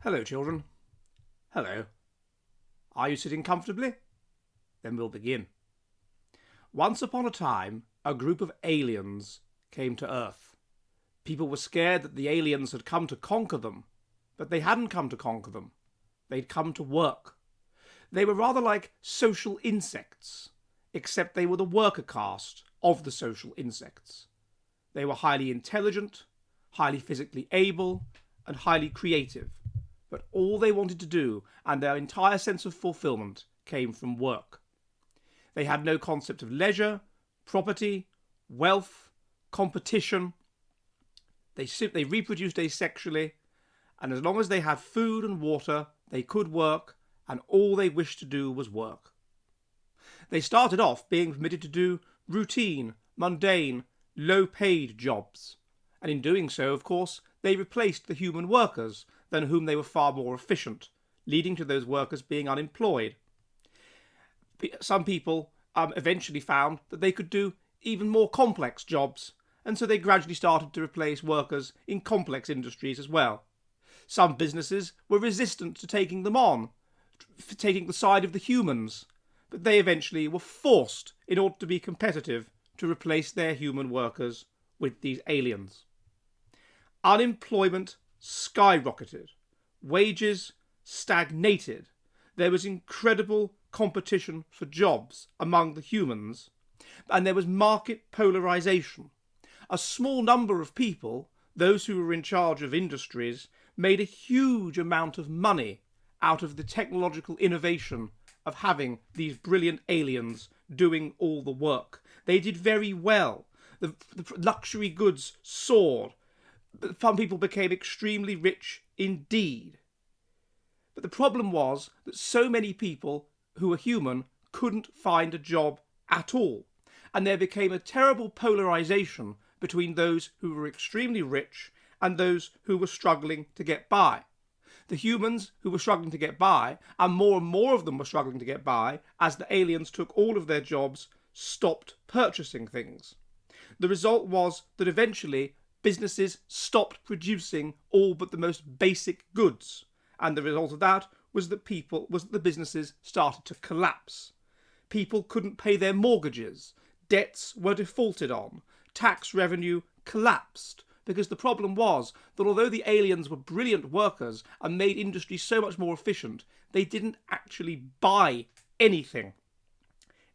Hello, children. Hello. Are you sitting comfortably? Then we'll begin. Once upon a time, a group of aliens came to Earth. People were scared that the aliens had come to conquer them, but they hadn't come to conquer them. They'd come to work. They were rather like social insects, except they were the worker caste of the social insects. They were highly intelligent, highly physically able, and highly creative. But all they wanted to do, and their entire sense of fulfillment, came from work. They had no concept of leisure, property, wealth, competition. They reproduced asexually, and as long as they had food and water, they could work, and all they wished to do was work. They started off being permitted to do routine, mundane, low-paid jobs, and in doing so, of course, they replaced the human workers, than whom they were far more efficient, leading to those workers being unemployed. Some people eventually found that they could do even more complex jobs, and so they gradually started to replace workers in complex industries as well. Some businesses were resistant to taking them on, taking the side of the humans, but they eventually were forced, in order to be competitive, to replace their human workers with these aliens. Unemployment skyrocketed. Wages stagnated. There was incredible competition for jobs among the humans, and there was market polarization. A small number of people, those who were in charge of industries, made a huge amount of money out of the technological innovation of having these brilliant aliens doing all the work. They did very well. The luxury goods soared. Some people became extremely rich indeed. But the problem was that so many people who were human couldn't find a job at all. And there became a terrible polarization between those who were extremely rich and those who were struggling to get by. The humans who were struggling to get by, and more of them were struggling to get by, as the aliens took all of their jobs, stopped purchasing things. The result was that eventually businesses stopped producing all but the most basic goods, and the result of that was that the businesses started to collapse. People couldn't pay their mortgages, debts were defaulted on, tax revenue collapsed, because the problem was that although the aliens were brilliant workers and made industry so much more efficient, they didn't actually buy anything.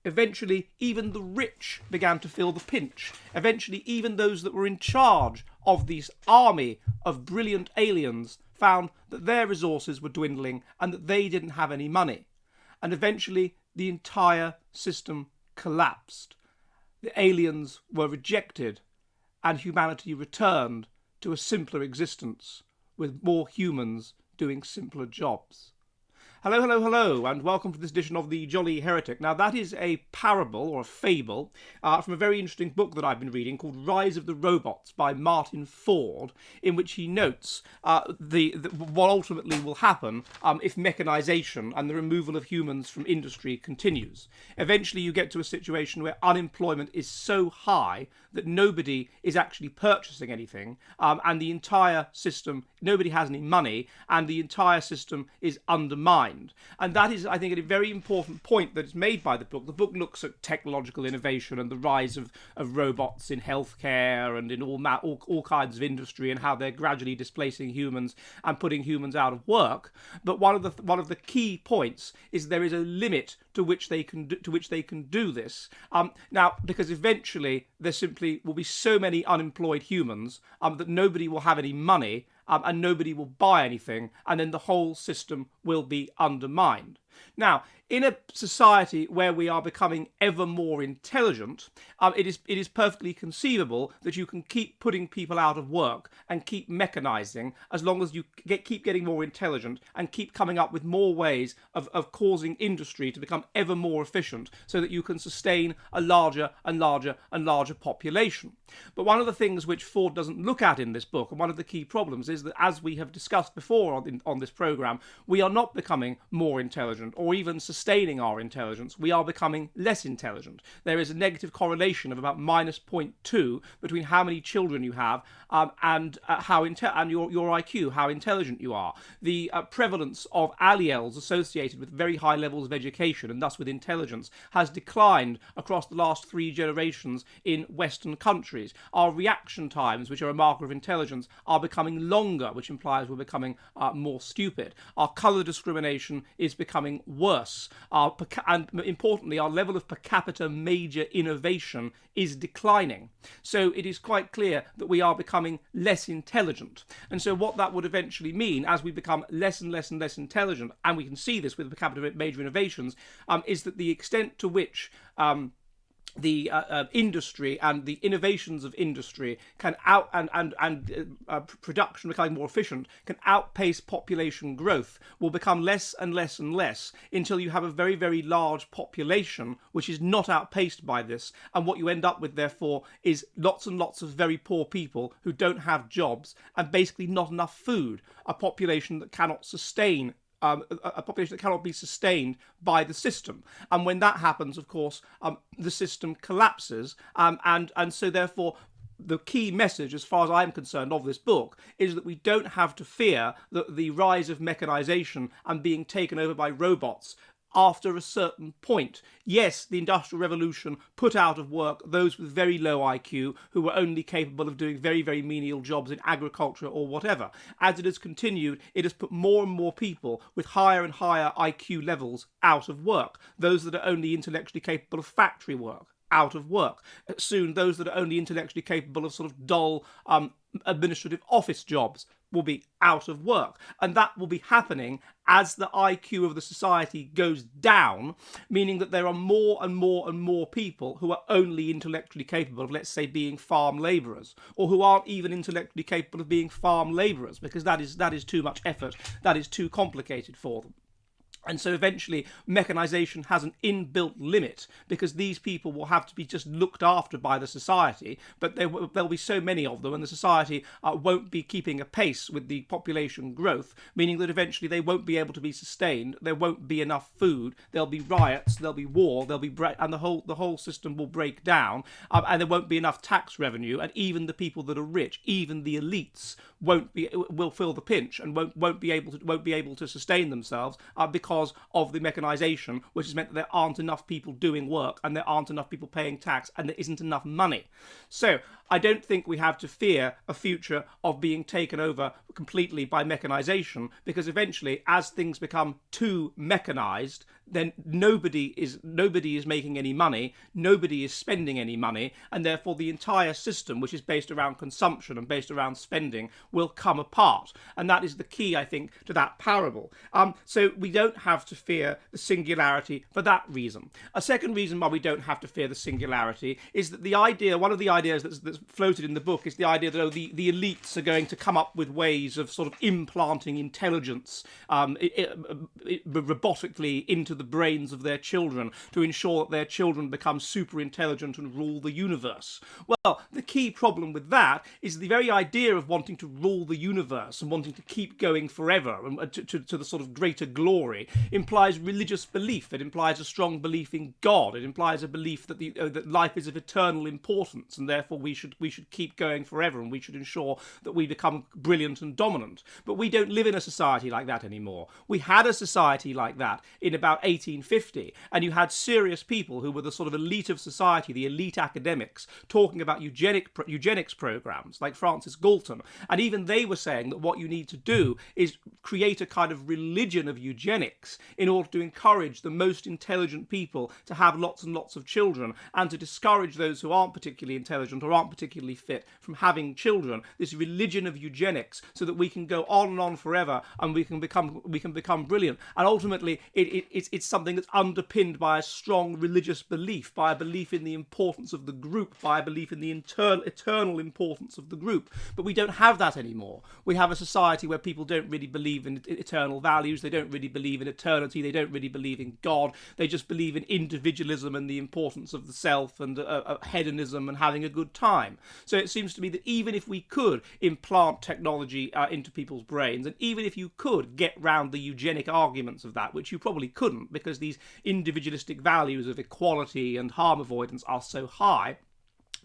Eventually, even the rich began to feel the pinch. Eventually, even those that were in charge of this army of brilliant aliens found that their resources were dwindling and that they didn't have any money. And eventually, the entire system collapsed. The aliens were rejected, and humanity returned to a simpler existence with more humans doing simpler jobs. Hello, hello, hello, and welcome to this edition of The Jolly Heretic. Now, that is a parable, or a fable, from a very interesting book that I've been reading called Rise of the Robots by Martin Ford, in which he notes what ultimately will happen if mechanization and the removal of humans from industry continues. Eventually, you get to a situation where unemployment is so high that nobody is actually purchasing anything, and the entire system, nobody has any money, and the entire system is undermined. And that is, I think, a very important point that is made by the book. The book looks at technological innovation and the rise of robots in healthcare and in all kinds of industry, and how they're gradually displacing humans and putting humans out of work. But one of the key points is there is a limit to which they can do this. Now, because eventually there simply will be so many unemployed humans that nobody will have any money. And nobody will buy anything, and then the whole system will be undermined. Now, in a society where we are becoming ever more intelligent, it is perfectly conceivable that you can keep putting people out of work and keep mechanizing as long as you keep getting more intelligent and keep coming up with more ways of causing industry to become ever more efficient so that you can sustain a larger and larger and larger population. But one of the things which Ford doesn't look at in this book, and one of the key problems, is that, as we have discussed before on this program, we are not becoming more intelligent. intelligent, or even sustaining our intelligence, we are becoming less intelligent. There is a negative correlation of about minus 0.2 between how many children you have and your IQ, how intelligent you are. The prevalence of alleles associated with very high levels of education and thus with intelligence has declined across the last 3 generations in Western countries. Our reaction times, which are a marker of intelligence, are becoming longer, which implies we're becoming more stupid. Our colour discrimination is becoming worse. And importantly, our level of per capita major innovation is declining. So it is quite clear that we are becoming less intelligent. And so what that would eventually mean, as we become less and less and less intelligent, and we can see this with per capita major innovations, is that the extent to which the industry and the innovations of industry can production becoming more efficient can outpace population growth will become less and less and less until you have a very, very large population which is not outpaced by this, and what you end up with therefore is lots and lots of very poor people who don't have jobs and basically not enough food, a population that cannot sustain a population that cannot be sustained by the system. And when that happens, of course, the system collapses. And so therefore, the key message, as far as I'm concerned, of this book is that we don't have to fear the rise of mechanization and being taken over by robots after a certain point. Yes, the Industrial Revolution put out of work those with very low IQ who were only capable of doing very, very menial jobs in agriculture or whatever. As it has continued, it has put more and more people with higher and higher IQ levels out of work. Those that are only intellectually capable of factory work, out of work. Soon, those that are only intellectually capable of sort of dull administrative office jobs will be out of work. And that will be happening as the IQ of the society goes down, meaning that there are more and more and more people who are only intellectually capable of, let's say, being farm labourers, or who aren't even intellectually capable of being farm labourers, because that is too much effort, that is too complicated for them. And so eventually mechanization has an inbuilt limit, because these people will have to be just looked after by the society, but there'll be so many of them, and the society won't be keeping a pace with the population growth, meaning that eventually they won't be able to be sustained, there won't be enough food, there'll be riots, there'll be war, and the whole system will break down, and there won't be enough tax revenue, and even the people that are rich, even the elites, will feel the pinch and won't be able to sustain themselves because of the mechanization, which has meant that there aren't enough people doing work and there aren't enough people paying tax and there isn't enough money. So I don't think we have to fear a future of being taken over completely by mechanization, because eventually, as things become too mechanized, then nobody is making any money, nobody is spending any money, and therefore the entire system, which is based around consumption and based around spending, will come apart. And that is the key, I think, to that parable. So we don't have to fear the singularity for that reason. A second reason why we don't have to fear the singularity is that one of the ideas that's floated in the book is the idea that the elites are going to come up with ways of sort of implanting intelligence robotically into the brains of their children to ensure that their children become super intelligent and rule the universe. Well, the key problem with that is the very idea of wanting to rule the universe and wanting to keep going forever and to the sort of greater glory implies religious belief. It implies a strong belief in God. It implies a belief that that life is of eternal importance, and therefore we should keep going forever, and we should ensure that we become brilliant and dominant. But we don't live in a society like that anymore. We had a society like that in about 1850, and you had serious people who were the sort of elite of society, the elite academics, talking about eugenics programs, like Francis Galton, and even they were saying that what you need to do is create a kind of religion of eugenics in order to encourage the most intelligent people to have lots and lots of children, and to discourage those who aren't particularly intelligent or aren't particularly fit from having children. This religion of eugenics, so that we can go on and on forever, and we can become brilliant. And ultimately, it's it's something that's underpinned by a strong religious belief, by a belief in the importance of the group, by a belief in the eternal importance of the group. But we don't have that anymore. We have a society where people don't really believe in eternal values, they don't really believe in eternity, they don't really believe in God, they just believe in individualism and the importance of the self and hedonism and having a good time. So it seems to me that even if we could implant technology into people's brains, and even if you could get round the eugenic arguments of that, which you probably couldn't because these individualistic values of equality and harm avoidance are so high,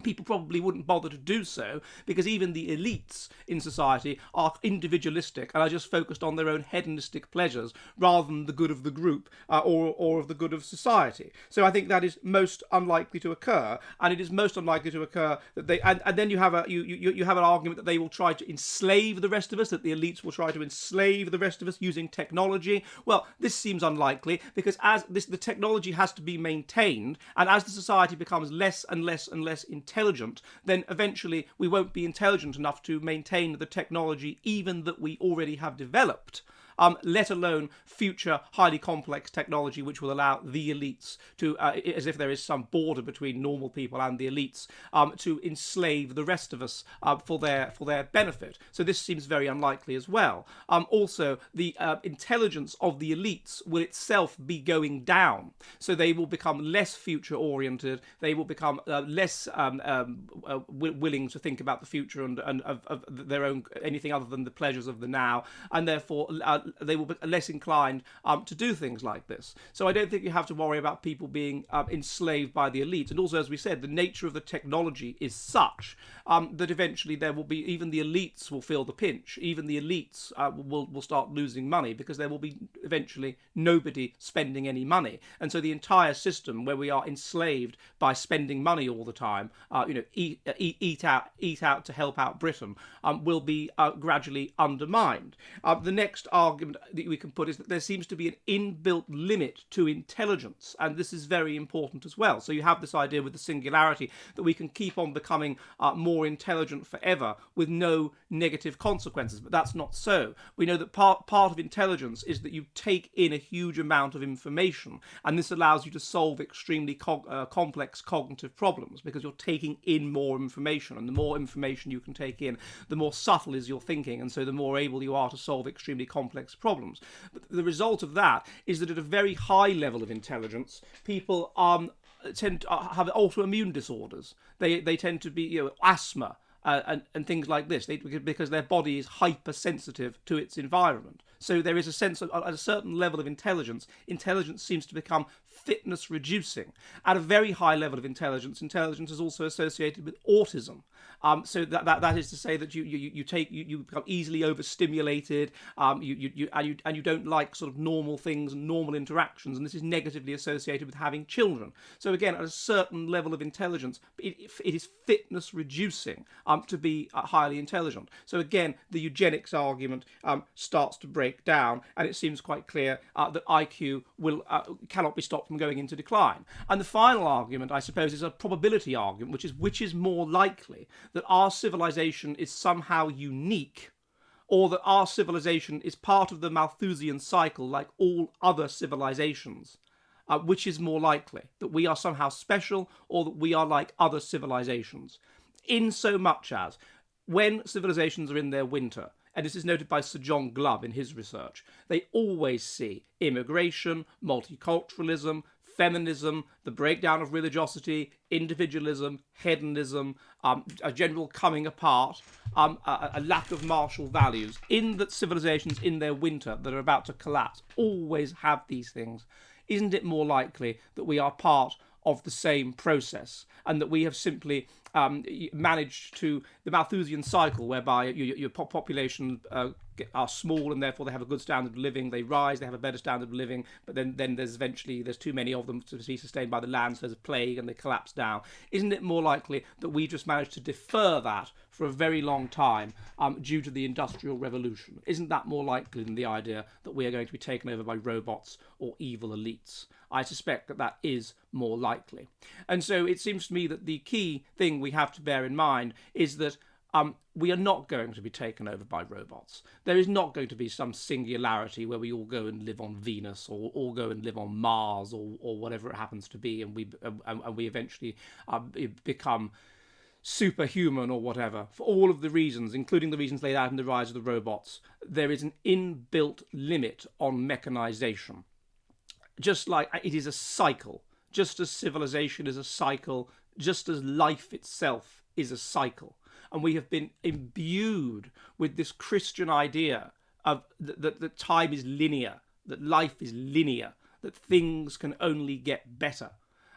people probably wouldn't bother to do so because even the elites in society are individualistic and are just focused on their own hedonistic pleasures rather than the good of the group or of the good of society. So I think that is most unlikely to occur, and it is most unlikely to occur that they and then you have you have an argument that they will try to enslave the rest of us, that the elites will try to enslave the rest of us using technology. Well, this seems unlikely because the technology has to be maintained, and as the society becomes less and less and less intelligent, then eventually we won't be intelligent enough to maintain the technology even that we already have developed, let alone future highly complex technology which will allow the elites to, as if there is some border between normal people and the elites, to enslave the rest of us for their benefit. So this seems very unlikely as well. Also, the intelligence of the elites will itself be going down, so they will become less future oriented, they will become less willing to think about the future and of their own anything other than the pleasures of the now, and therefore they will be less inclined to do things like this. So I don't think you have to worry about people being enslaved by the elite. And also, as we said, the nature of the technology is such that eventually there will be, even the elites will feel the pinch. Even the elites will start losing money because there will be eventually nobody spending any money. And so the entire system where we are enslaved by spending money all the time, eat out to help out Britain, will be gradually undermined. The next argument that we can put is that there seems to be an inbuilt limit to intelligence, and this is very important as well. So you have this idea with the singularity that we can keep on becoming more intelligent forever with no negative consequences, but that's not so. We know that part of intelligence is that you take in a huge amount of information, and this allows you to solve extremely complex cognitive problems because you're taking in more information, and the more information you can take in, the more subtle is your thinking, and so the more able you are to solve extremely complex problems. But the result of that is that at a very high level of intelligence, people tend to have autoimmune disorders. They tend to be asthma and things like this, because their body is hypersensitive to its environment. So there is a sense of, at a certain level of intelligence seems to become fitness reducing. At a very high level of intelligence is also associated with autism. So that is to say that you become easily overstimulated, and you don't like sort of normal things and normal interactions, and this is negatively associated with having children. So again, at a certain level of intelligence, it is fitness reducing to be highly intelligent. So again, the eugenics argument starts to break down, and it seems quite clear that IQ cannot be stopped from going into decline. And the final argument, I suppose, is a probability argument, which is more likely that our civilization is somehow unique, or that our civilization is part of the Malthusian cycle like all other civilizations. Which is more likely, that we are somehow special or that we are like other civilizations? In so much as, when civilizations are in their winter, and this is noted by Sir John Glubb in his research, they always see immigration, multiculturalism, feminism, the breakdown of religiosity, individualism, hedonism, a general coming apart, a lack of martial values, in that civilizations in their winter that are about to collapse always have these things. Isn't it more likely that we are part of the same process, and that we have simply managed to, the Malthusian cycle, whereby your population are small and therefore they have a good standard of living, they rise, they have a better standard of living, but then there's too many of them to be sustained by the land, so there's a plague and they collapse down. Isn't it more likely that we just managed to defer that for a very long time due to the Industrial Revolution? Isn't that more likely than the idea that we are going to be taken over by robots or evil elites? I suspect that is more likely. And so it seems to me that the key thing we have to bear in mind is that we are not going to be taken over by robots. There is not going to be some singularity where we all go and live on Venus, or all go and live on Mars, or whatever it happens to be, and we eventually become superhuman or whatever. For all of the reasons, including the reasons laid out in The Rise of the Robots, there is an inbuilt limit on mechanization. Just like it is a cycle, just as civilization is a cycle, just as life itself is a cycle. And we have been imbued with this Christian idea of that time is linear, that life is linear, that things can only get better.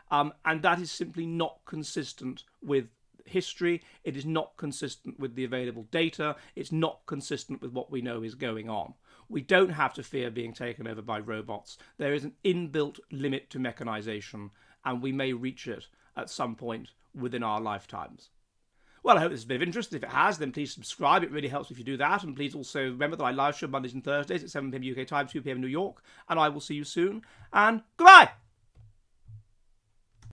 And that is simply not consistent with history. It is not consistent with the available data. It's not consistent with what we know is going on. We don't have to fear being taken over by robots. There is an inbuilt limit to mechanization, and we may reach it at some point within our lifetimes. Well, I hope this has been of interest. If it has, then please subscribe. It really helps if you do that. And please also remember that I live show Mondays and Thursdays at 7 p.m. UK time, 2 p.m. New York. And I will see you soon. And goodbye!